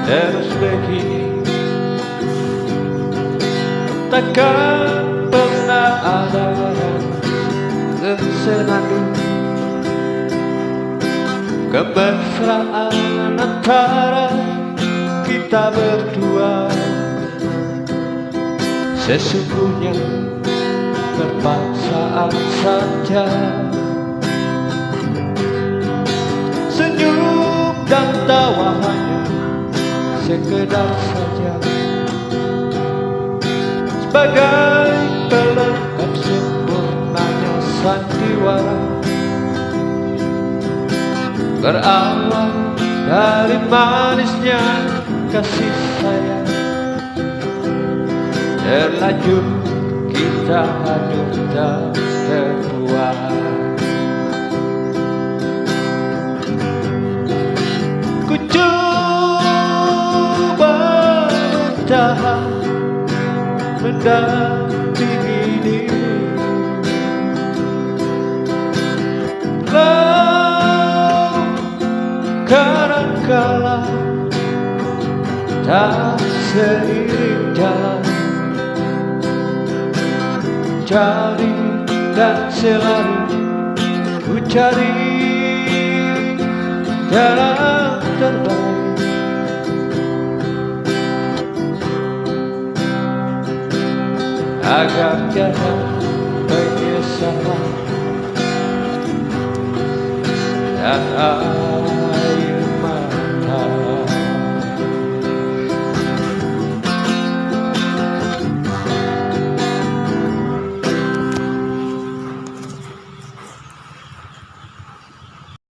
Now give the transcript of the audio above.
terus begini, takkan pernah ada kesenangan, kemesraan antara kita berdua. Sesungguhnya terpaksaan saja, senyum dan tawa hanya sekedar saja, sebagai pelengkap sempurnanya sandiwara, berawal dari manisnya kasih sayang, terlanjur kita hanyut dan terbuai. Ku coba bertahan mendampingi diri, kadangkala tak seiring jalan, cari dan selalu ku cari jalan terbaik. Agar tiada penyesalan dan